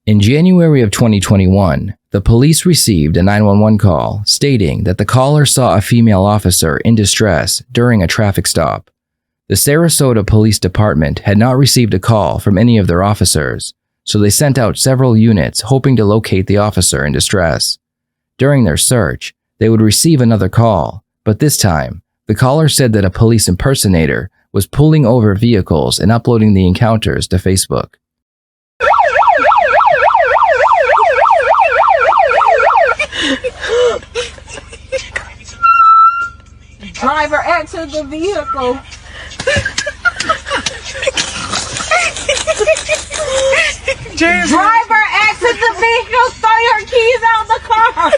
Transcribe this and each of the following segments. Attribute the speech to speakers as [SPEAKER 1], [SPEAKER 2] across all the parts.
[SPEAKER 1] In January of 2021, the police received a 911 call stating that the caller saw a female officer in distress during a traffic stop. The Sarasota Police Department had not received a call from any of their officers, so they sent out several units hoping to locate the officer in distress. During their search, they would receive another call, but this time, the caller said that a police impersonator was pulling over vehicles and uploading the encounters to Facebook.
[SPEAKER 2] Driver exit the vehicle. Driver exit the vehicle. Throw your keys out the car.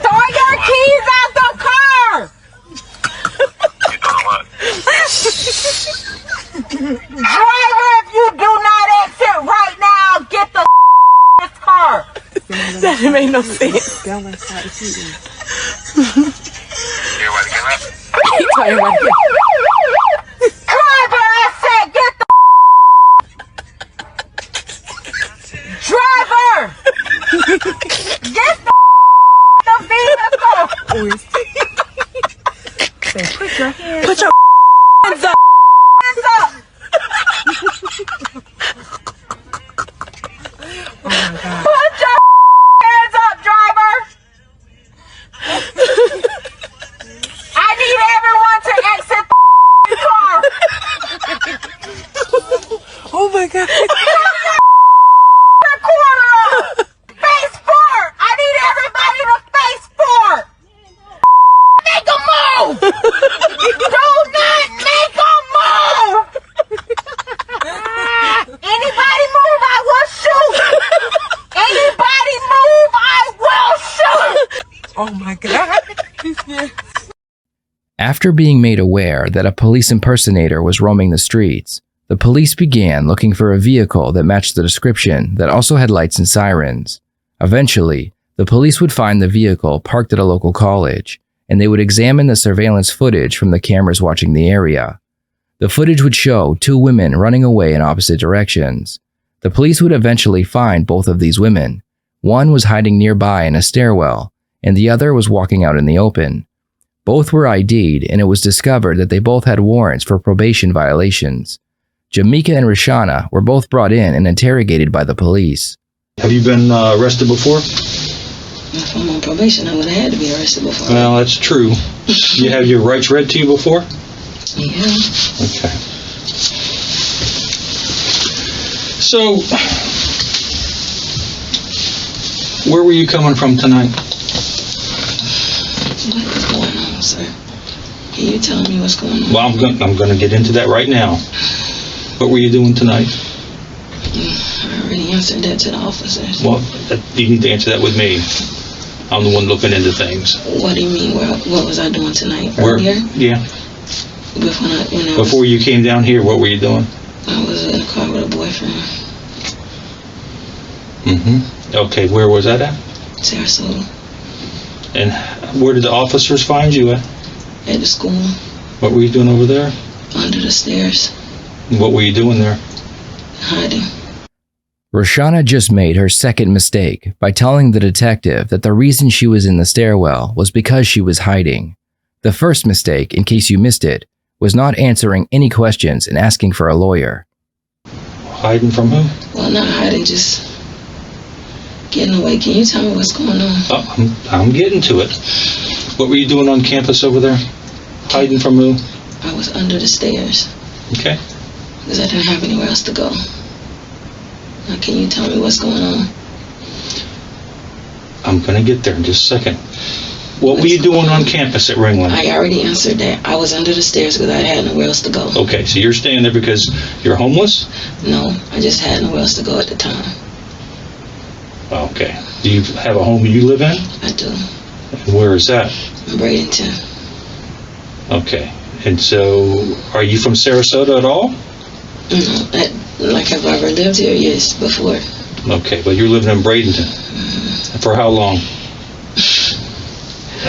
[SPEAKER 2] Throw your keys out the car.
[SPEAKER 3] You doing what?
[SPEAKER 2] Driver, if you do not exit right now, get the this car.
[SPEAKER 4] That didn't make no sense.
[SPEAKER 3] Everybody get up?
[SPEAKER 4] He told everybody.
[SPEAKER 2] Driver, I said get the driver. Get the vehicle. Put your hands
[SPEAKER 4] Put your hands up.
[SPEAKER 2] up.
[SPEAKER 4] Oh my God.
[SPEAKER 2] Put your hands up, driver. I need everyone to exit the car.
[SPEAKER 4] Oh my God.
[SPEAKER 2] The corner up. Face forward. I need everybody to face forward. Make a move. Do not make a move. Anybody move, I will shoot. Anybody move, I will shoot.
[SPEAKER 4] Oh my God.
[SPEAKER 1] After being made aware that a police impersonator was roaming the streets, the police began looking for a vehicle that matched the description that also had lights and sirens. Eventually, the police would find the vehicle parked at a local college, and they would examine the surveillance footage from the cameras watching the area. The footage would show two women running away in opposite directions. The police would eventually find both of these women. One was hiding nearby in a stairwell, and the other was walking out in the open. Both were ID'd, and it was discovered that they both had warrants for probation violations. Jamika and Roshana were both brought in and interrogated by the police.
[SPEAKER 5] Have you been arrested before?
[SPEAKER 6] If I'm on probation, I would have had to be arrested before.
[SPEAKER 5] Well, that's true. You have your rights read to you before?
[SPEAKER 6] Yeah.
[SPEAKER 5] Okay. So, where were you coming from tonight?
[SPEAKER 6] What is going on, sir? Can you tell me what's going on?
[SPEAKER 5] Well, I'm going to get into that right now. What were you doing tonight?
[SPEAKER 6] I already answered that to the officers.
[SPEAKER 5] Well, you need to answer that with me. I'm the one looking into things.
[SPEAKER 6] What do you mean? What was I doing tonight?
[SPEAKER 5] Where?
[SPEAKER 6] Earlier?
[SPEAKER 5] Yeah.
[SPEAKER 6] Before
[SPEAKER 5] you came down here, what were you doing?
[SPEAKER 6] I was in the car with a boyfriend.
[SPEAKER 5] Mm-hmm. Okay, where was that at?
[SPEAKER 6] Sarasota.
[SPEAKER 5] And where did the officers find you at?
[SPEAKER 6] At the school.
[SPEAKER 5] What were you doing over there?
[SPEAKER 6] Under the stairs.
[SPEAKER 5] What were you doing there?
[SPEAKER 6] Hiding.
[SPEAKER 1] Roshana just made her second mistake by telling the detective that the reason she was in the stairwell was because she was hiding. The first mistake, in case you missed it, was not answering any questions and asking for a lawyer.
[SPEAKER 5] Hiding from who?
[SPEAKER 6] Well, not hiding, just getting away. Can you tell me what's going on?
[SPEAKER 5] Oh, I'm getting to it. What were you doing on campus over there? Hiding from who?
[SPEAKER 6] I was under the stairs.
[SPEAKER 5] Okay.
[SPEAKER 6] Because I didn't have anywhere else to go. Now, can you tell me what's going on?
[SPEAKER 5] I'm going to get there in just a second. What were you doing on campus at Ringland?
[SPEAKER 6] I already answered that. I was under the stairs because I had nowhere else to go.
[SPEAKER 5] Okay, so you're staying there because you're homeless?
[SPEAKER 6] No, I just had nowhere else to go at the time.
[SPEAKER 5] Okay. Do you have a home you live in?
[SPEAKER 6] I do.
[SPEAKER 5] And where is that?
[SPEAKER 6] In Bradenton.
[SPEAKER 5] Okay. And so, are you from Sarasota at all?
[SPEAKER 6] No, like have I ever lived here? Yes, before.
[SPEAKER 5] Okay, but you're living in Bradenton. For how long?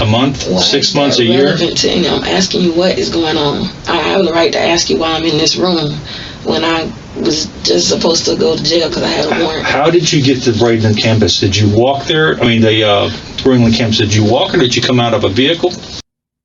[SPEAKER 5] A month?
[SPEAKER 6] Why
[SPEAKER 5] 6 months? A year?
[SPEAKER 6] I'm asking you what is going on. I have the right to ask you why I'm in this room when I was just supposed to go to jail because I had a warrant.
[SPEAKER 5] How did you get to Bradenton campus? Did you walk there? I mean, the Ringling campus, did you walk or did you come out of a vehicle?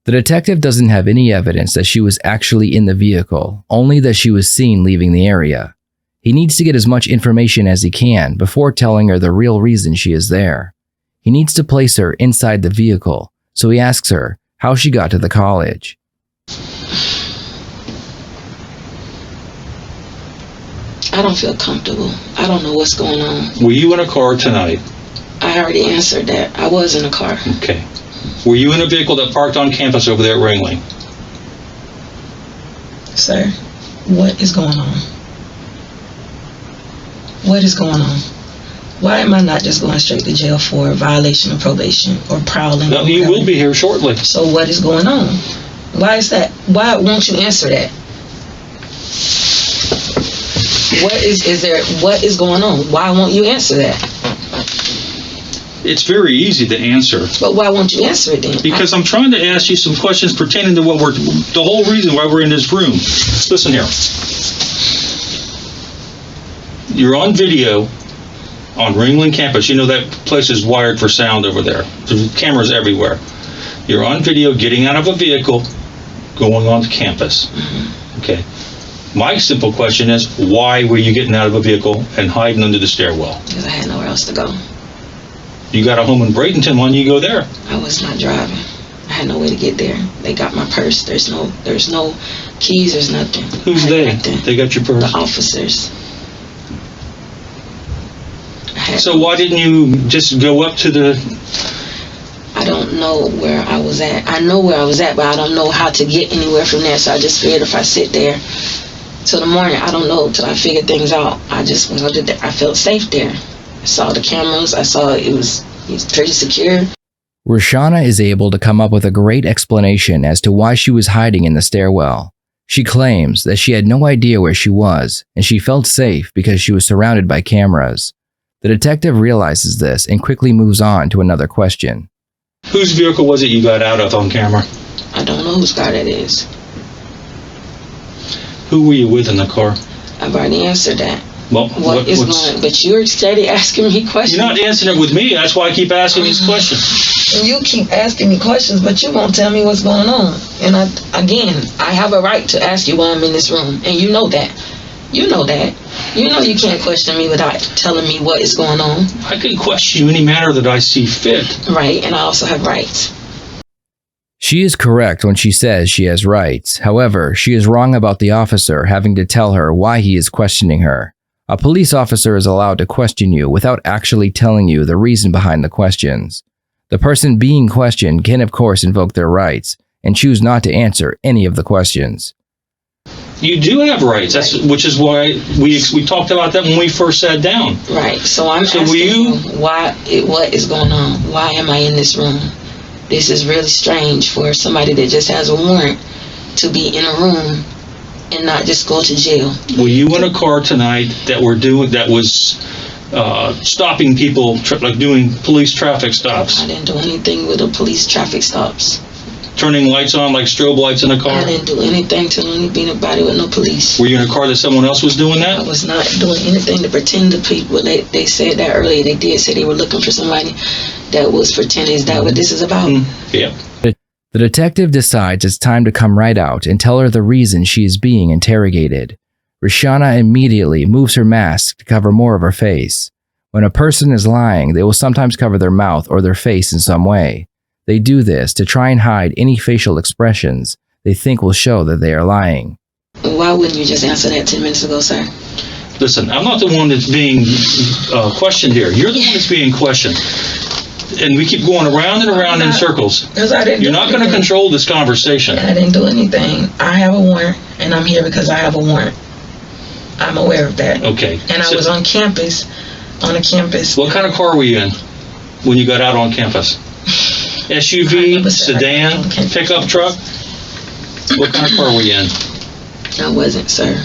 [SPEAKER 1] The detective doesn't have any evidence that she was actually in the vehicle, only that she was seen leaving the area. He needs to get as much information as he can before telling her the real reason she is there. He needs to place her inside the vehicle, so he asks her how she got to the college.
[SPEAKER 6] I don't feel comfortable. I don't know what's going on.
[SPEAKER 5] Were you in a car tonight?
[SPEAKER 6] I already answered that. I was in a car.
[SPEAKER 5] Okay. Were you in a vehicle that parked on campus over there at Ringling?
[SPEAKER 6] Sir, what is going on? What is going on? Why am I not just going straight to jail for violation of probation or prowling?
[SPEAKER 5] No, you will be here shortly.
[SPEAKER 6] So what is going on? Why is that? Why won't you answer that? What is going on? Why won't you answer that?
[SPEAKER 5] It's very easy to answer.
[SPEAKER 6] But why won't you answer it then?
[SPEAKER 5] Because I'm trying to ask you some questions pertaining to the whole reason why we're in this room. Listen here. You're on video on Ringling campus. You know that place is wired for sound over there. There's cameras everywhere. You're on video getting out of a vehicle, going on to campus.
[SPEAKER 6] Mm-hmm.
[SPEAKER 5] Okay. My simple question is, why were you getting out of a vehicle and hiding under the stairwell?
[SPEAKER 6] Because I had nowhere else to go.
[SPEAKER 5] You got a home in Bradenton, why don't you go there?
[SPEAKER 6] I was not driving. I had no way to get there. They got my purse. There's no keys. There's nothing.
[SPEAKER 5] Who's they?
[SPEAKER 6] Nothing.
[SPEAKER 5] They got your purse?
[SPEAKER 6] The officers.
[SPEAKER 5] So why didn't you just go up to the...
[SPEAKER 6] I don't know where I was at. I know where I was at, but I don't know how to get anywhere from there. So I just figured if I sit there till the morning, I don't know till I figure things out. I just went up there. I felt safe there. I saw the cameras. I saw it was pretty secure.
[SPEAKER 1] Roshana is able to come up with a great explanation as to why she was hiding in the stairwell. She claims that she had no idea where she was, and she felt safe because she was surrounded by cameras. The detective realizes this and quickly moves on to another question.
[SPEAKER 5] Whose vehicle was it you got out of on camera?
[SPEAKER 6] I don't know whose car that is.
[SPEAKER 5] Who were you with in the car?
[SPEAKER 6] I've already answered that.
[SPEAKER 5] Well,
[SPEAKER 6] What is going on? But you're steady asking me questions.
[SPEAKER 5] You're not answering it with me. That's why I keep asking these questions.
[SPEAKER 6] And you keep asking me questions, but you won't tell me what's going on. And I have a right to ask you why I'm in this room. And you know that. You know that. You know you can't question me without telling me what is going on.
[SPEAKER 5] I can question you any manner that I see fit.
[SPEAKER 6] Right, and I also have rights.
[SPEAKER 1] She is correct when she says she has rights. However, she is wrong about the officer having to tell her why he is questioning her. A police officer is allowed to question you without actually telling you the reason behind the questions. The person being questioned can of course invoke their rights and choose not to answer any of the questions.
[SPEAKER 5] You do have rights, which is why we talked about that when we first sat down.
[SPEAKER 6] Right, so I'm asking you what is going on? Why am I in this room? This is really strange for somebody that just has a warrant to be in a room and not just go to jail.
[SPEAKER 5] Were you in a car tonight that was stopping people, like doing police traffic stops?
[SPEAKER 6] I didn't do anything with the police traffic stops.
[SPEAKER 5] Turning lights on like strobe lights in a car?
[SPEAKER 6] I didn't do anything to anybody with no police.
[SPEAKER 5] Were you in a car that someone else was doing that?
[SPEAKER 6] I was not doing anything to pretend to people. They said that earlier. They did say they were looking for somebody that was pretending. Is that what this is about?
[SPEAKER 5] Yeah.
[SPEAKER 1] The detective decides it's time to come right out and tell her the reason she is being interrogated. Roshana immediately moves her mask to cover more of her face. When a person is lying, they will sometimes cover their mouth or their face in some way. They do this to try and hide any facial expressions they think will show that they are lying.
[SPEAKER 6] Why wouldn't you just answer that 10 minutes ago, sir?
[SPEAKER 5] Listen, I'm not the one that's being questioned here. You're the one that's being questioned. And we keep going around and around in circles. You're not going to control this conversation.
[SPEAKER 6] I didn't do anything. I have a warrant, and I'm here because I have a warrant. I'm aware of that.
[SPEAKER 5] Okay.
[SPEAKER 6] And I was on campus, on a campus.
[SPEAKER 5] What kind of car were you in when you got out on campus? SUV, sedan, pickup truck? What kind of car were you in?
[SPEAKER 6] I wasn't, sir.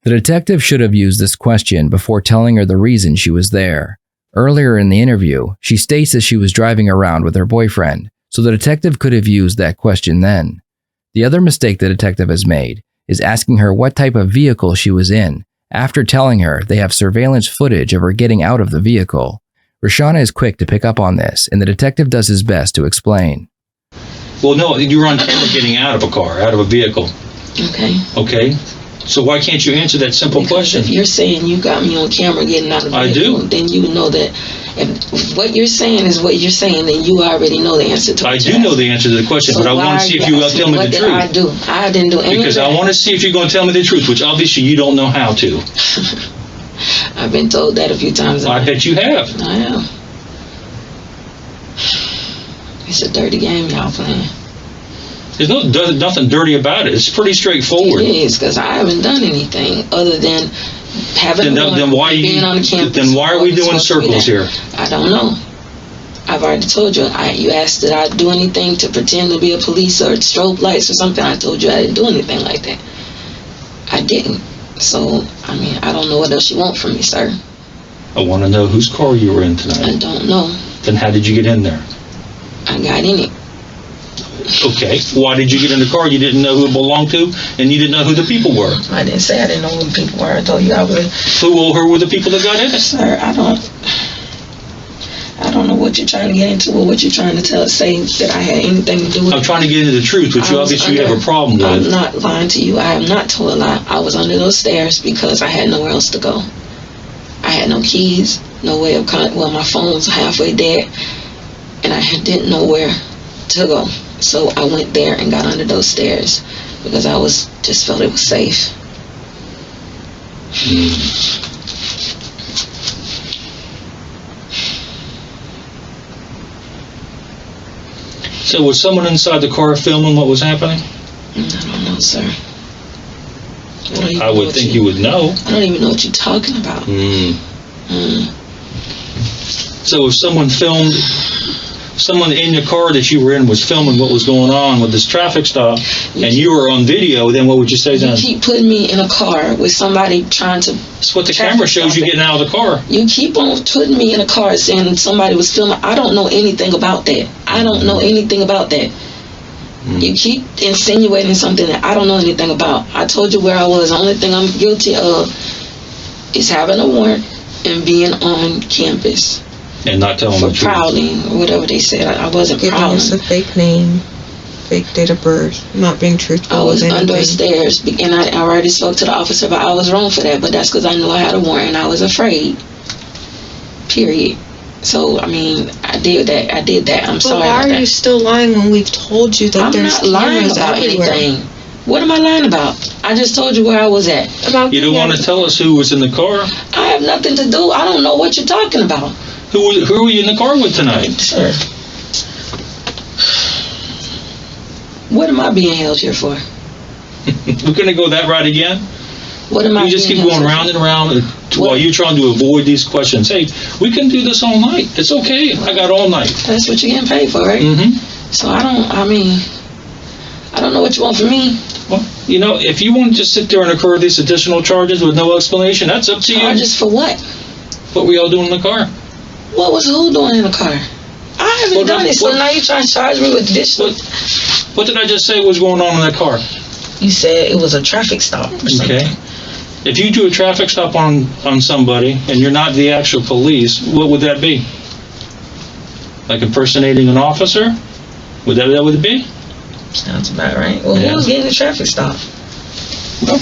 [SPEAKER 1] The detective should have used this question before telling her the reason she was there. Earlier in the interview, she states that she was driving around with her boyfriend, so the detective could have used that question then. The other mistake the detective has made is asking her what type of vehicle she was in, After telling her they have surveillance footage of her getting out of the vehicle, Roshana is quick to pick up on this, and the detective does his best to explain.
[SPEAKER 5] Well, no, you were on camera getting out of a car, out of a vehicle.
[SPEAKER 6] Okay.
[SPEAKER 5] Okay. So why can't you answer that simple
[SPEAKER 6] Because
[SPEAKER 5] question?
[SPEAKER 6] if you're saying you got me on camera getting out of the
[SPEAKER 5] I
[SPEAKER 6] vehicle,
[SPEAKER 5] do.
[SPEAKER 6] then you know that if what you're saying is what you're saying, then you already know the answer to it.
[SPEAKER 5] I do know the answer to the question, but I want to see if you will tell me the truth.
[SPEAKER 6] What did I do? I didn't do anything.
[SPEAKER 5] Because I want to see if you're going to tell me the truth, which obviously you don't know how to.
[SPEAKER 6] I've been told that a few times.
[SPEAKER 5] I bet you have.
[SPEAKER 6] I am. It's a dirty game y'all playing.
[SPEAKER 5] There's nothing dirty about it. It's pretty straightforward.
[SPEAKER 6] It is, because I haven't done anything other than having
[SPEAKER 5] Then why
[SPEAKER 6] being on the campus.
[SPEAKER 5] Then why are we doing circles here?
[SPEAKER 6] I don't know. I've already told you. You asked did I do anything to pretend to be a police or strobe lights or something. I told you I didn't do anything like that. I didn't. So, I mean, I don't know what else you want from me, sir.
[SPEAKER 5] I want to know whose car you were in tonight.
[SPEAKER 6] I don't know.
[SPEAKER 5] Then how did you get in there?
[SPEAKER 6] I got in it.
[SPEAKER 5] Okay. Why did you get in the car you didn't know who it belonged to, and you didn't know who the people were?
[SPEAKER 6] I didn't say I didn't know who the people were. I told you I was.
[SPEAKER 5] Who were the people that got in it?
[SPEAKER 6] Sir, I don't know what you're trying to get into or what you're trying to say that I had anything to do with.
[SPEAKER 5] I'm trying to get into the truth, which you obviously have a problem with.
[SPEAKER 6] I'm not lying to you. I am not told a lie. I was under those stairs because I had nowhere else to go. I had no keys, no way of contact. Well, my phone's halfway dead, and I didn't know where to go. So I went there and got under those stairs because I just felt it was safe.
[SPEAKER 5] So was someone inside the car filming what was happening?
[SPEAKER 6] I don't know, sir.
[SPEAKER 5] I would think you would know.
[SPEAKER 6] I don't even know what you're talking about.
[SPEAKER 5] So if someone in the car that you were in was filming what was going on with this traffic stop, and you were on video, then what would you say then?
[SPEAKER 6] You keep putting me in a car with somebody trying to...
[SPEAKER 5] That's what the camera shows you getting out of the car.
[SPEAKER 6] You keep on putting me in a car saying somebody was filming. I don't know anything about that. I don't know anything about that. You keep insinuating something that I don't know anything about. I told you where I was. The only thing I'm guilty of is having a warrant and being on campus.
[SPEAKER 5] And not telling
[SPEAKER 6] for
[SPEAKER 5] the truth.
[SPEAKER 6] prowling or whatever they said. I wasn't
[SPEAKER 4] Giving
[SPEAKER 6] prowling.
[SPEAKER 4] us a fake name, fake date of birth, not being truthful.
[SPEAKER 6] I was
[SPEAKER 4] with anything.
[SPEAKER 6] under stairs, and I already spoke to the officer, but I was wrong for that. But that's because I knew I had a warrant and I was afraid. Period. So, I mean, I did that. I'm sorry.
[SPEAKER 4] Why
[SPEAKER 6] about
[SPEAKER 4] are
[SPEAKER 6] that.
[SPEAKER 4] you still lying when we've told you that
[SPEAKER 6] I'm
[SPEAKER 4] there's
[SPEAKER 6] not lying
[SPEAKER 4] cameras
[SPEAKER 6] about
[SPEAKER 4] everywhere?
[SPEAKER 6] anything. What am I lying about? I just told you where I was at.
[SPEAKER 5] You don't want to tell us who was in the car?
[SPEAKER 6] I have nothing to do. I don't know what you're talking about.
[SPEAKER 5] Who were you in the car with tonight?
[SPEAKER 6] Sir. What am I being held here for?
[SPEAKER 5] We're going to go that route again?
[SPEAKER 6] What am I
[SPEAKER 5] You just
[SPEAKER 6] being
[SPEAKER 5] keep
[SPEAKER 6] held
[SPEAKER 5] going
[SPEAKER 6] here
[SPEAKER 5] round and round while you're trying to avoid these questions. Hey, we can do this all night. It's okay. I got all night.
[SPEAKER 6] That's what you're getting paid for, right?
[SPEAKER 5] Mm-hmm.
[SPEAKER 6] So I don't know what you want from me.
[SPEAKER 5] Well, if you want to just sit there and incur these additional charges with no explanation, that's up to you.
[SPEAKER 6] Charges for what?
[SPEAKER 5] What were y'all doing in the car?
[SPEAKER 6] What was who doing in the car? I haven't done it, so now you're trying to charge me with additional.
[SPEAKER 5] What did I just say was going on in that car?
[SPEAKER 6] You said it was a traffic stop or something.
[SPEAKER 5] Okay. If you do a traffic stop on somebody and you're not the actual police, what would that be? Like impersonating an officer? Would that would it be?
[SPEAKER 6] Sounds about right. Well,
[SPEAKER 5] Yeah.
[SPEAKER 6] who was getting the traffic stop?
[SPEAKER 5] Well,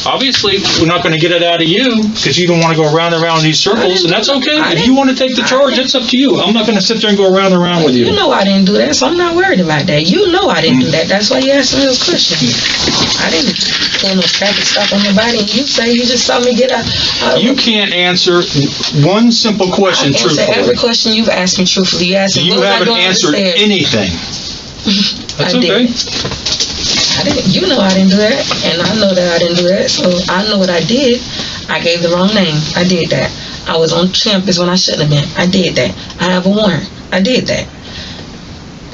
[SPEAKER 5] obviously, we're not going to get it out of you because you don't want to go around and around these circles, and that's okay. If you want to take the charge, it's up to you. I'm not going to sit there and go around and around with you.
[SPEAKER 6] You know I didn't do that, so I'm not worried about that. You know I didn't do that. That's why you asked me those questions. I didn't pull no traffic stop on nobody. And you say you just saw me get out.
[SPEAKER 5] You can't answer one simple question
[SPEAKER 6] I answer
[SPEAKER 5] truthfully.
[SPEAKER 6] every question you've asked me truthfully. You asked me,
[SPEAKER 5] You
[SPEAKER 6] what was I
[SPEAKER 5] haven't
[SPEAKER 6] doing
[SPEAKER 5] answered
[SPEAKER 6] upstairs?
[SPEAKER 5] anything. That's
[SPEAKER 6] I
[SPEAKER 5] okay.
[SPEAKER 6] I didn't. You know I didn't do that, and I know that I didn't do that. So I know what I did. I gave the wrong name. I did that. I was on campus when I shouldn't have been. I did that. I have a warrant. I did that.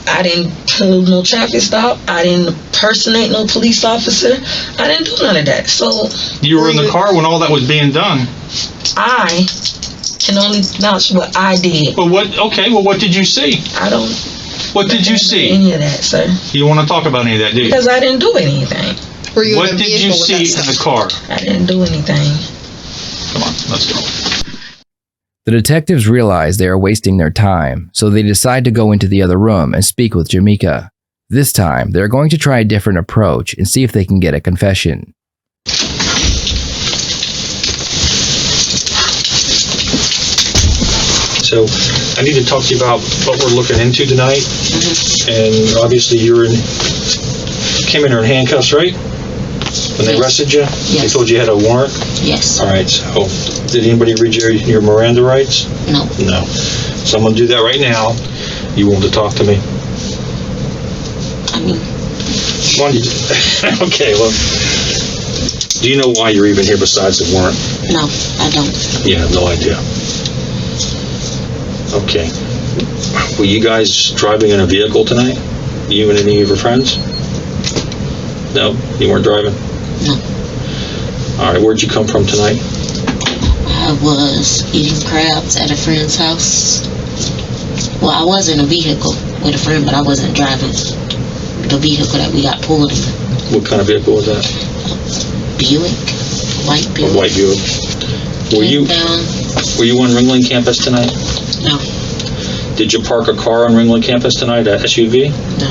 [SPEAKER 6] I didn't pull no traffic stop. I didn't impersonate no police officer. I didn't do none of that. So
[SPEAKER 5] You were in the car when all that was being done.
[SPEAKER 6] I can only vouch what I did.
[SPEAKER 5] Well, what did you see?
[SPEAKER 6] I don't.
[SPEAKER 5] What did you see?
[SPEAKER 6] Any of that, sir?
[SPEAKER 5] You don't want to talk about any of that, do you?
[SPEAKER 6] Because I didn't do anything.
[SPEAKER 4] Were you
[SPEAKER 5] What
[SPEAKER 4] in a
[SPEAKER 5] did
[SPEAKER 4] vehicle
[SPEAKER 5] you
[SPEAKER 4] with
[SPEAKER 5] see
[SPEAKER 4] that
[SPEAKER 5] in the
[SPEAKER 4] stuff?
[SPEAKER 5] car?
[SPEAKER 6] I didn't do anything.
[SPEAKER 5] Come on, let's go.
[SPEAKER 1] The detectives realize they are wasting their time, so they decide to go into the other room and speak with Jamika. This time, they're going to try a different approach and see if they can get a confession.
[SPEAKER 5] So I need to talk to you about what we're looking into tonight. And obviously came in here in handcuffs, right? When they
[SPEAKER 6] Yes.
[SPEAKER 5] arrested you? They
[SPEAKER 6] Yes.
[SPEAKER 5] told you you had a warrant?
[SPEAKER 6] Yes.
[SPEAKER 5] All right, so did anybody read your Miranda rights?
[SPEAKER 6] No.
[SPEAKER 5] No. So I'm going to do that right now. You want to talk to me?
[SPEAKER 6] I mean,
[SPEAKER 5] Why don't you okay, well, do you know why you're even here besides the warrant?
[SPEAKER 6] no, I don't.
[SPEAKER 5] You have no idea. Okay. Were you guys driving in a vehicle tonight? You and any of your friends? No? You weren't driving?
[SPEAKER 6] No.
[SPEAKER 5] All right, where'd you come from tonight?
[SPEAKER 6] I was eating crabs at a friend's house. Well, I was in a vehicle with a friend, but I wasn't driving the vehicle that we got pulled in.
[SPEAKER 5] What kind of vehicle was that?
[SPEAKER 6] Buick. White
[SPEAKER 5] A
[SPEAKER 6] Buick.
[SPEAKER 5] white Buick. Were you on Ringling campus tonight?
[SPEAKER 6] No.
[SPEAKER 5] Did you park a car on Ringling campus tonight, a SUV?
[SPEAKER 6] No.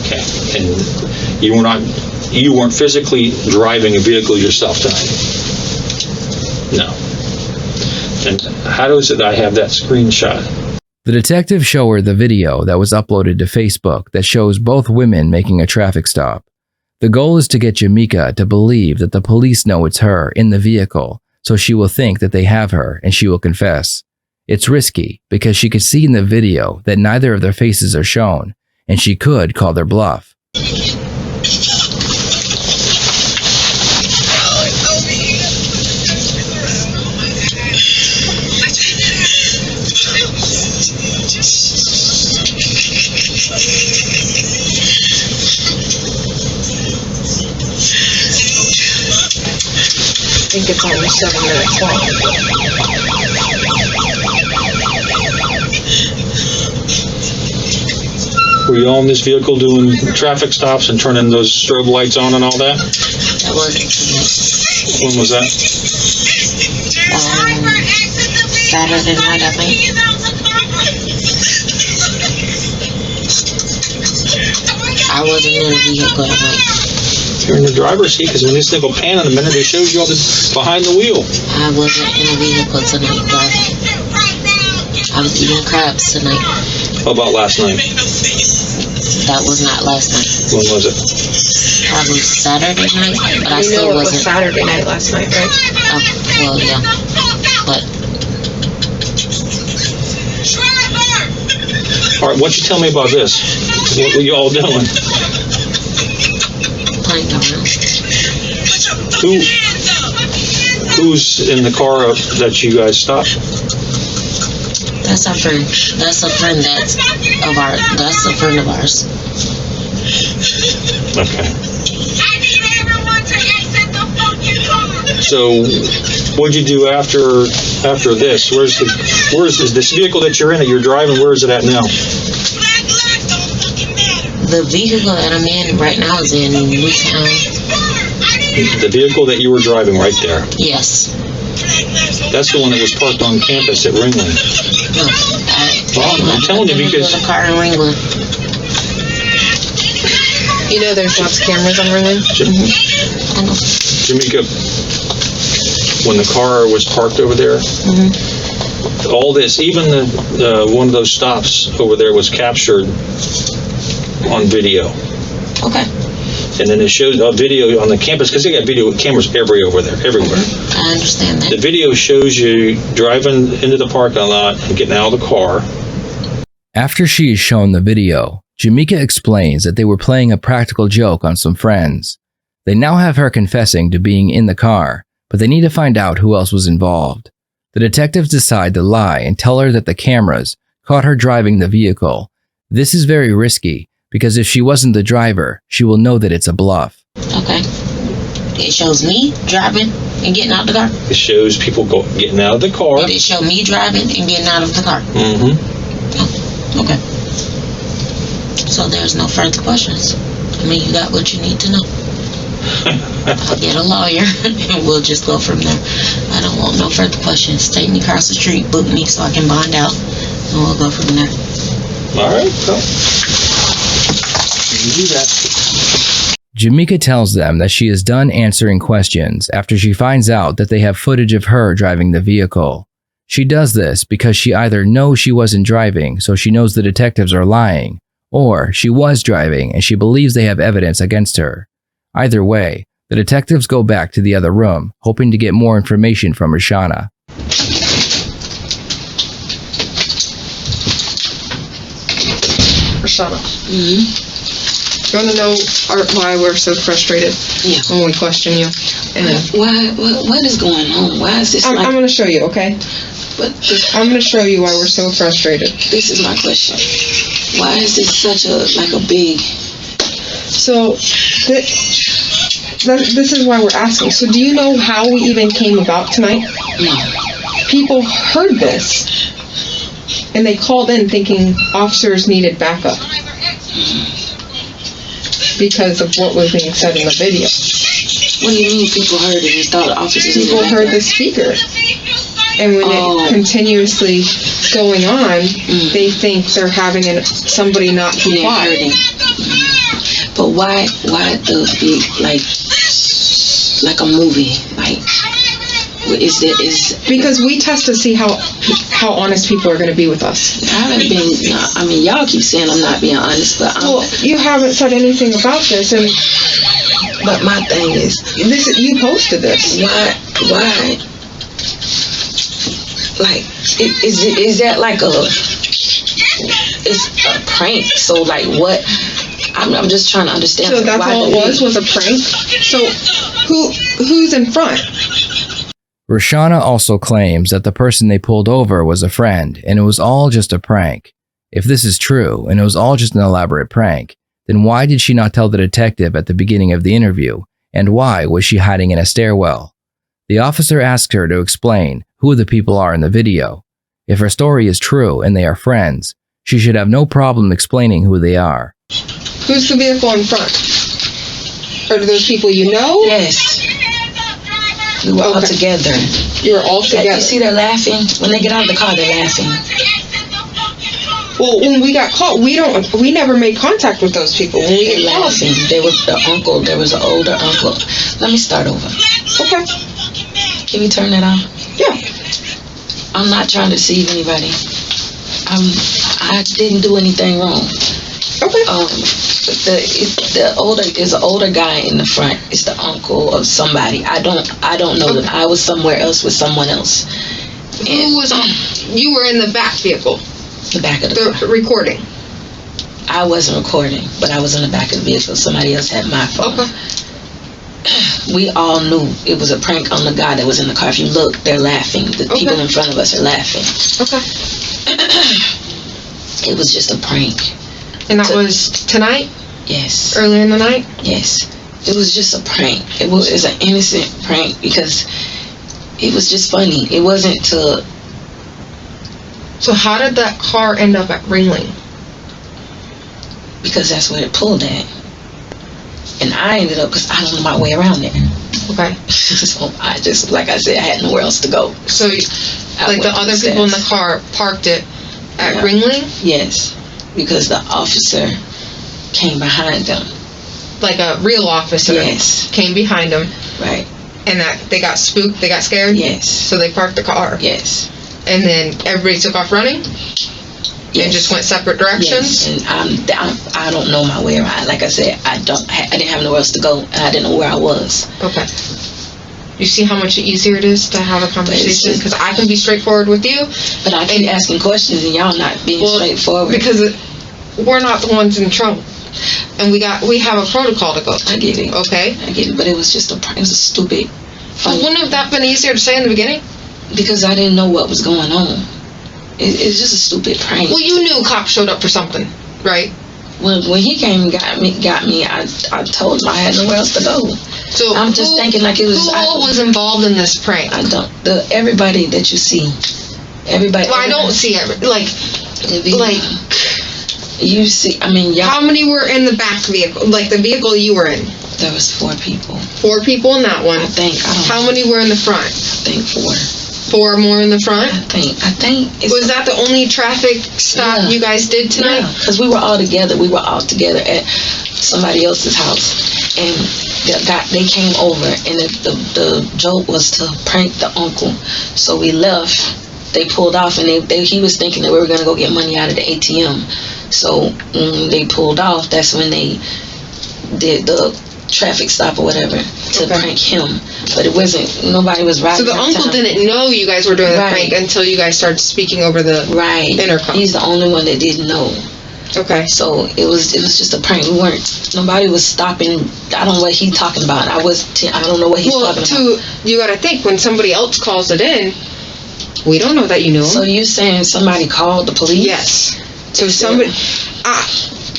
[SPEAKER 5] Okay. And you weren't physically driving a vehicle yourself tonight? No. And how is it I have that screenshot?
[SPEAKER 1] The detectives show her the video that was uploaded to Facebook that shows both women making a traffic stop. The goal is to get Jamika to believe that the police know it's her in the vehicle, so she will think that they have her and she will confess. It's risky because she could see in the video that neither of their faces are shown, and she could call their bluff.
[SPEAKER 4] I think it's only 7 minutes long.
[SPEAKER 5] Were you all in this vehicle doing traffic stops and turning those strobe lights on and all that?
[SPEAKER 6] That wasn't tonight.
[SPEAKER 5] When was that?
[SPEAKER 6] Saturday night, I think. I wasn't in the vehicle that night.
[SPEAKER 5] You're in the driver's seat because when this thing will pan in a minute, it shows you all this behind the wheel.
[SPEAKER 6] I wasn't in a vehicle tonight, driving. I was eating crabs tonight.
[SPEAKER 5] How about last night?
[SPEAKER 6] That was not last night.
[SPEAKER 5] When was it?
[SPEAKER 6] Probably Saturday night, but I
[SPEAKER 4] You
[SPEAKER 6] still
[SPEAKER 4] know it was
[SPEAKER 6] wasn't.
[SPEAKER 4] Saturday night last night, right?
[SPEAKER 6] Well, yeah. But
[SPEAKER 5] All right, why don't you tell me about this? What were you all doing?
[SPEAKER 6] playing around.
[SPEAKER 5] Who's in the car that you guys stopped?
[SPEAKER 6] That's our friend. That's a friend that's a friend of ours.
[SPEAKER 5] Okay.
[SPEAKER 2] I need everyone to exit the fucking car.
[SPEAKER 5] So, what'd you do after this? Where's this vehicle that you're in that you're driving? Where is it at now?
[SPEAKER 2] Black lives don't fucking matter.
[SPEAKER 6] The vehicle that I'm in right now is in Newtown.
[SPEAKER 5] The vehicle that you were driving right there.
[SPEAKER 6] Yes.
[SPEAKER 5] That's the one that was parked on campus at Ringling.
[SPEAKER 6] No,
[SPEAKER 5] I'm telling you because
[SPEAKER 6] the car in Ringling.
[SPEAKER 4] You know there's lots of cameras on Ringling?
[SPEAKER 6] I know.
[SPEAKER 5] Jamika, when the car was parked over there, all this, even the one of those stops over there was captured on video.
[SPEAKER 6] Okay.
[SPEAKER 5] And then it shows a video on the campus because they got video cameras everywhere.
[SPEAKER 6] I understand
[SPEAKER 5] The
[SPEAKER 6] that.
[SPEAKER 5] video shows you driving into the parking lot and getting out of the car.
[SPEAKER 1] After she is shown the video, Jamika explains that they were playing a practical joke on some friends. They now have her confessing to being in the car, but they need to find out who else was involved. The detectives decide to lie and tell her that the cameras caught her driving the vehicle. This is very risky because if she wasn't the driver, she will know that it's a bluff.
[SPEAKER 6] Okay. It shows me driving and getting out the car.
[SPEAKER 5] It shows people getting out of the car.
[SPEAKER 6] Did it show me driving and getting out of the car?
[SPEAKER 5] Mm-hmm.
[SPEAKER 6] Oh, okay. So there's no further questions. I mean, you got what you need to know. I'll get a lawyer and we'll just go from there. I don't want no further questions. Take me across the street, book me so I can bond out, and we'll go from there.
[SPEAKER 5] All right, so you can do that.
[SPEAKER 1] Jamika tells them that she is done answering questions after she finds out that they have footage of her driving the vehicle. She does this because she either knows she wasn't driving, so she knows the detectives are lying, or she was driving and she believes they have evidence against her. Either way, the detectives go back to the other room, hoping to get more information from Roshana.
[SPEAKER 4] Roshana. You want to know why we're so frustrated when we question you? And
[SPEAKER 6] What is going on? Why is this
[SPEAKER 4] I'm going to show you, okay? I'm going to show you why we're so frustrated.
[SPEAKER 6] This is my question. Why is this such a big...
[SPEAKER 4] So, this is why we're asking. So, do you know how we even came about tonight?
[SPEAKER 6] No.
[SPEAKER 4] People heard this, and they called in thinking officers needed backup because of what was being said in the video.
[SPEAKER 6] What do you mean people heard it and thought officers needed
[SPEAKER 4] People heard
[SPEAKER 6] backup?
[SPEAKER 4] the speaker, and when it continuously going on, they think they're having somebody not comply.
[SPEAKER 6] But why the big, like a movie? Like, is
[SPEAKER 4] because we test to see how honest people are going to be with us.
[SPEAKER 6] I haven't been. I mean, y'all keep saying I'm not being honest, but
[SPEAKER 4] you haven't said anything about this, and
[SPEAKER 6] but my thing is,
[SPEAKER 4] you posted this.
[SPEAKER 6] Why? Like, is that like it's a prank? So like what? I'm just trying to understand.
[SPEAKER 4] So that's all it was a prank? So who's in front?
[SPEAKER 1] Roshana also claims that the person they pulled over was a friend and it was all just a prank. If this is true and it was all just an elaborate prank, then why did she not tell the detective at the beginning of the interview? And why was she hiding in a stairwell? The officer asked her to explain who the people are in the video. If her story is true and they are friends, she should have no problem explaining who they are.
[SPEAKER 4] Who's the vehicle in front? Are those people you know?
[SPEAKER 6] Yes. We were all together.
[SPEAKER 4] You were all together.
[SPEAKER 6] You see, they're laughing. When they get out of the car, they're laughing.
[SPEAKER 4] Well, when we got caught, we never made contact with those people. When we
[SPEAKER 6] They're
[SPEAKER 4] get caught,
[SPEAKER 6] laughing. There was the uncle. There was an older uncle. Let me start over.
[SPEAKER 4] Okay.
[SPEAKER 6] Can you turn that on?
[SPEAKER 4] Yeah.
[SPEAKER 6] I'm not trying to deceive anybody. I didn't do anything wrong.
[SPEAKER 4] Okay.
[SPEAKER 6] There's an older guy in the front. It's the uncle of somebody. I don't know them. I was somewhere else with someone else.
[SPEAKER 4] Who was on? You were in the back vehicle.
[SPEAKER 6] The back of the car.
[SPEAKER 4] Recording.
[SPEAKER 6] I wasn't recording, but I was in the back of the vehicle. Somebody else had my phone.
[SPEAKER 4] Okay.
[SPEAKER 6] We all knew it was a prank on the guy that was in the car. If you look, they're laughing. The people in front of us are laughing.
[SPEAKER 4] Okay.
[SPEAKER 6] It was just a prank.
[SPEAKER 4] And that was tonight?
[SPEAKER 6] Yes.
[SPEAKER 4] Earlier in the night?
[SPEAKER 6] Yes. It was just a prank. It was an innocent prank because it was just funny. It wasn't to...
[SPEAKER 4] So how did that car end up at Ringling?
[SPEAKER 6] Because that's where it pulled at. And I ended up, because I don't know my way around there.
[SPEAKER 4] Okay.
[SPEAKER 6] So I just, like I said, I had nowhere else to go.
[SPEAKER 4] So, like the other people in the car parked it at Ringling?
[SPEAKER 6] Yes. Because the officer came behind them.
[SPEAKER 4] Like a real officer?
[SPEAKER 6] Yes.
[SPEAKER 4] Came behind them?
[SPEAKER 6] Right.
[SPEAKER 4] And that they got spooked? They got scared?
[SPEAKER 6] Yes.
[SPEAKER 4] So they parked the car?
[SPEAKER 6] Yes.
[SPEAKER 4] And then everybody took off running?
[SPEAKER 6] Yes.
[SPEAKER 4] And just went separate directions?
[SPEAKER 6] Yes. And I don't know my way around. Like I said, I didn't have nowhere else to go, and I didn't know where I was.
[SPEAKER 4] Okay. You see how much easier it is to have a conversation? Because I can be straightforward with you.
[SPEAKER 6] But I keep asking questions, and y'all not being straightforward.
[SPEAKER 4] Because we're not the ones in trouble. And we have a protocol to go through.
[SPEAKER 6] I get it.
[SPEAKER 4] Okay?
[SPEAKER 6] I get it, but it was just it was a stupid...
[SPEAKER 4] Well, wouldn't have that been easier to say in the beginning?
[SPEAKER 6] Because I didn't know what was going on. It's just a stupid prank.
[SPEAKER 4] Well, you knew cops showed up for something, right?
[SPEAKER 6] When he came and got me, I told him I had nowhere else to go.
[SPEAKER 4] So
[SPEAKER 6] I'm just thinking like it was.
[SPEAKER 4] Who all was involved in this prank?
[SPEAKER 6] I don't. Everybody that you see, everybody.
[SPEAKER 4] Well, I don't see
[SPEAKER 6] You see, I mean, y'all.
[SPEAKER 4] How many were in the back vehicle? Like the vehicle you were in?
[SPEAKER 6] There was 4 people.
[SPEAKER 4] 4 people in that one.
[SPEAKER 6] I think.
[SPEAKER 4] How many were in the front?
[SPEAKER 6] I think 4.
[SPEAKER 4] 4 more in the front?
[SPEAKER 6] I think.
[SPEAKER 4] Was that the only traffic stop you guys did tonight?
[SPEAKER 6] Yeah, because we were all together. We were all together at somebody else's house, and they came over, and the joke was to prank the uncle. So we left. They pulled off, and he was thinking that we were gonna go get money out of the ATM. So when they pulled off, that's when they did the traffic stop or whatever to prank him. But it wasn't, nobody was riding.
[SPEAKER 4] So the uncle didn't know you guys were doing the prank until you guys started speaking over the intercom.
[SPEAKER 6] He's the only one that didn't know.
[SPEAKER 4] Okay.
[SPEAKER 6] So it was just a prank. Nobody was stopping. I don't know what he's talking about. I don't know what he's talking about.
[SPEAKER 4] You gotta think, when somebody else calls it in, we don't know that you knew him.
[SPEAKER 6] So you saying somebody called the police?
[SPEAKER 4] Yes. So somebody,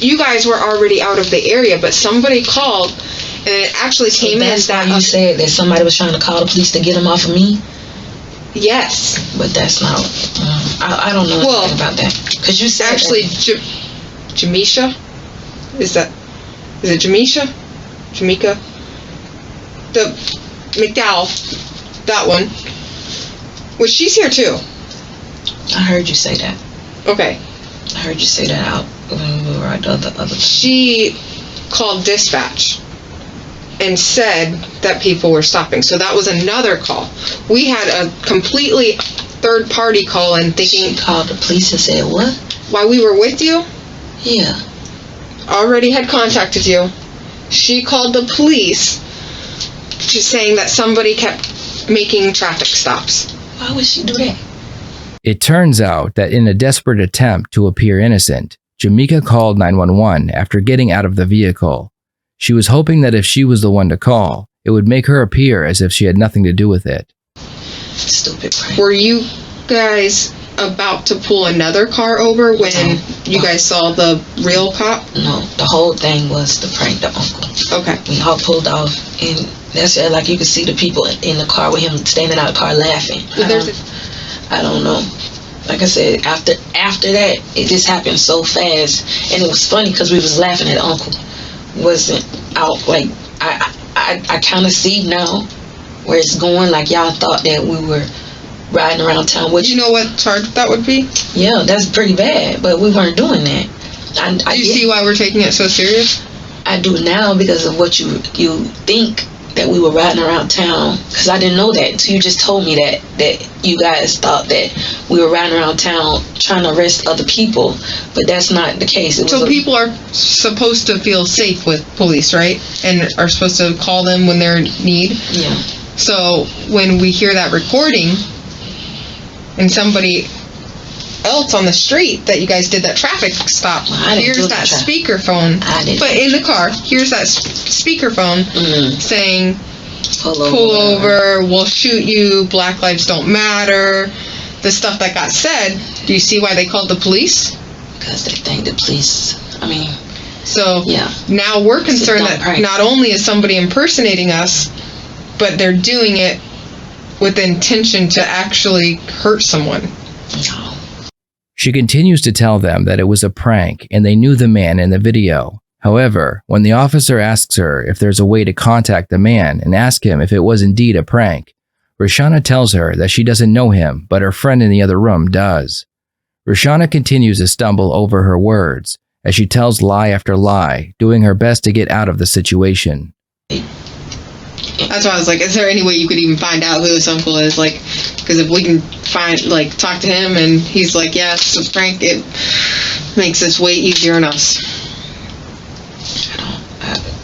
[SPEAKER 4] you guys were already out of the area, but somebody called, and it actually came in.
[SPEAKER 6] That's why you said that somebody was trying to call the police to get him off of me?
[SPEAKER 4] Yes.
[SPEAKER 6] But that's not, I don't know anything about that. Because you said
[SPEAKER 4] actually, Jamika? Is it Jamika? The McDowell, that one. Well, she's here too.
[SPEAKER 6] I heard you say that.
[SPEAKER 4] Okay.
[SPEAKER 6] I heard you say that out when we were at the other.
[SPEAKER 4] She called dispatch and said that people were stopping. So that was another call. We had a completely third party call and thinking.
[SPEAKER 6] She called the police and said what?
[SPEAKER 4] While we were with you?
[SPEAKER 6] Yeah.
[SPEAKER 4] Already had contacted you. She called the police. She's saying that somebody kept making traffic stops.
[SPEAKER 6] Why would she do that?
[SPEAKER 1] It turns out that in a desperate attempt to appear innocent, Jamika called 911 after getting out of the vehicle. She was hoping that if she was the one to call, it would make her appear as if she had nothing to do with it.
[SPEAKER 6] Stupid prank.
[SPEAKER 4] Were you guys about to pull another car over when you guys saw the real cop?
[SPEAKER 6] No, the whole thing was to prank the uncle.
[SPEAKER 4] Okay.
[SPEAKER 6] We all pulled off, and that's like you could see the people in the car with him standing out of the car laughing. I don't know. Like I said, after that, it just happened so fast, and it was funny because we was laughing at the uncle. Wasn't out like I kind of see now where it's going. Like y'all thought that we were riding around town.
[SPEAKER 4] You know what charge that would be?
[SPEAKER 6] Yeah, that's pretty bad, but we weren't doing that.
[SPEAKER 4] Do you see why we're taking it so serious?
[SPEAKER 6] I do now because of what you think that we were riding around town, because I didn't know that until you just told me that you guys thought that we were riding around town trying to arrest other people, but that's not the case.
[SPEAKER 4] So people are supposed to feel safe with police, right? And are supposed to call them when they're in need?
[SPEAKER 6] Yeah.
[SPEAKER 4] So when we hear that recording and somebody else on the street that you guys did that traffic stop, here's that speakerphone, but in the car, here's that speakerphone saying, pull over, we'll shoot you, Black lives don't matter, the stuff that got said. Do you see why they called the police?
[SPEAKER 6] Because they think the police,
[SPEAKER 4] so now we're concerned that not only is somebody impersonating us, but they're doing it with the intention to actually hurt someone.
[SPEAKER 6] No.
[SPEAKER 1] She continues to tell them that it was a prank and they knew the man in the video. However, when the officer asks her if there's a way to contact the man and ask him if it was indeed a prank, Roshana tells her that she doesn't know him, but her friend in the other room does. Roshana continues to stumble over her words as she tells lie after lie, doing her best to get out of the situation.
[SPEAKER 4] That's why I was like, is there any way you could even find out who this uncle is? Like, because if we can talk to him and he's like, yeah, it's a prank, it makes this way easier on us.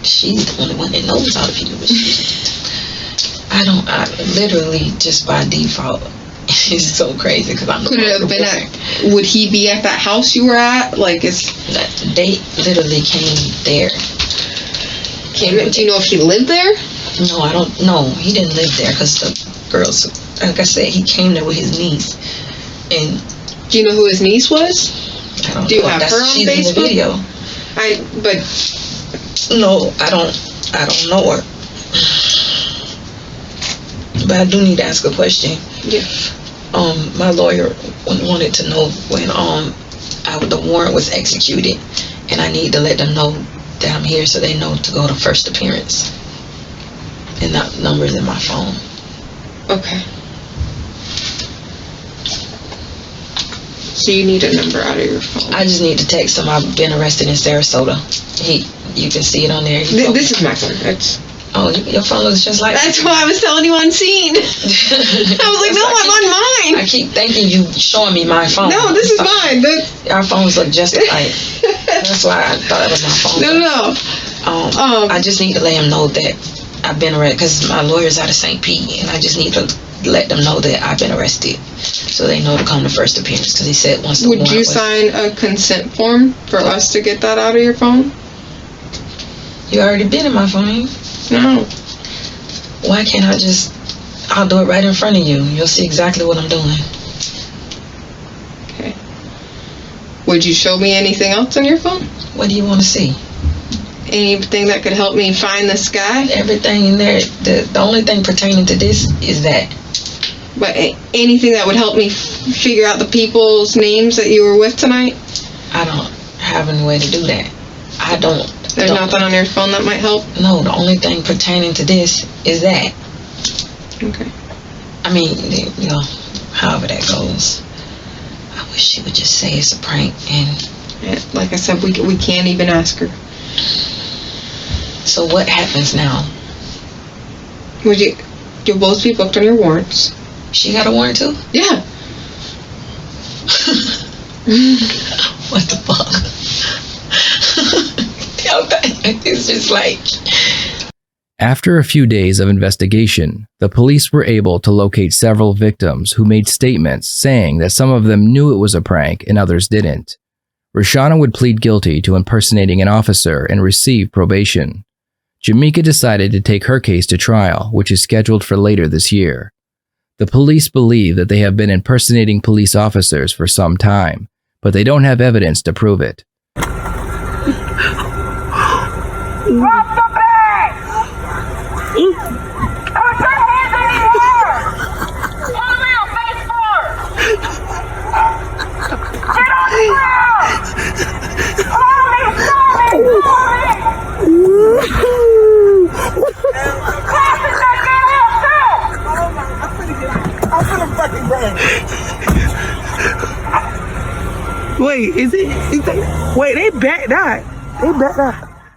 [SPEAKER 6] She's the only one that knows how to people, but I literally just by default, it's so crazy because I'm
[SPEAKER 4] Could it have been would he be at that house you were at? Like,
[SPEAKER 6] they literally came there.
[SPEAKER 4] Do you know if he lived there?
[SPEAKER 6] No, I don't know. He didn't live there because the girls, like I said, he came there with his niece. And
[SPEAKER 4] do you know who his niece was?
[SPEAKER 6] I don't
[SPEAKER 4] Do you
[SPEAKER 6] know.
[SPEAKER 4] have her on
[SPEAKER 6] She's
[SPEAKER 4] Facebook?
[SPEAKER 6] In the video. No, I don't know her. But I do need to ask a question.
[SPEAKER 4] Yeah.
[SPEAKER 6] My lawyer wanted to know when the warrant was executed, and I need to let them know that I'm here so they know to go to first appearance. And that number's in my phone.
[SPEAKER 4] Okay. So you need a number out of your phone.
[SPEAKER 6] I just need to text him. I've been arrested in Sarasota. You can see it on there.
[SPEAKER 4] This is my phone.
[SPEAKER 6] Oh, your phone looks just like.
[SPEAKER 4] That's why I was telling you on scene. I was like, no, I'm on mine.
[SPEAKER 6] I keep thinking you showing me my phone.
[SPEAKER 4] No, this is mine.
[SPEAKER 6] Our phones look just alike. That's why I thought it was my phone.
[SPEAKER 4] No.
[SPEAKER 6] I just need to let him know that I've been arrested because my lawyer's out of St. Pete, and I just need to let them know that I've been arrested so they know to come to first appearance because he said once the
[SPEAKER 4] Would you sign a consent form for us to get that out of your phone?
[SPEAKER 6] You already been in my phone.
[SPEAKER 4] No.
[SPEAKER 6] Why can't I'll do it right in front of you. You'll see exactly what I'm doing.
[SPEAKER 4] Okay. Would you show me anything else on your phone?
[SPEAKER 6] What do you want to see?
[SPEAKER 4] Anything that could help me find this guy?
[SPEAKER 6] Everything in there. The only thing pertaining to this is that.
[SPEAKER 4] But anything that would help me figure out the people's names that you were with tonight?
[SPEAKER 6] I don't have any way to do that.
[SPEAKER 4] There's nothing on your phone that might help?
[SPEAKER 6] No, the only thing pertaining to this is that.
[SPEAKER 4] Okay.
[SPEAKER 6] I mean, you know, however that goes. I wish she would just say it's a prank and...
[SPEAKER 4] Yeah, like I said, we can't even ask her.
[SPEAKER 6] So what happens now?
[SPEAKER 4] You'll both be booked on your warrants.
[SPEAKER 6] She got a warrant too?
[SPEAKER 4] Yeah.
[SPEAKER 6] What the fuck? It's just like...
[SPEAKER 1] After a few days of investigation, the police were able to locate several victims who made statements saying that some of them knew it was a prank and others didn't. Roshana would plead guilty to impersonating an officer and receive probation. Jamika decided to take her case to trial, which is scheduled for later this year. The police believe that they have been impersonating police officers for some time, but they don't have evidence to prove it.
[SPEAKER 2] Drop the bag! Put your hands in the air! Come out, face forward! Get on the ground! Slowly, Classes that get up too! I'm finna fucking bang.
[SPEAKER 7] Wait, is it? Wait, they backed out. They backed out.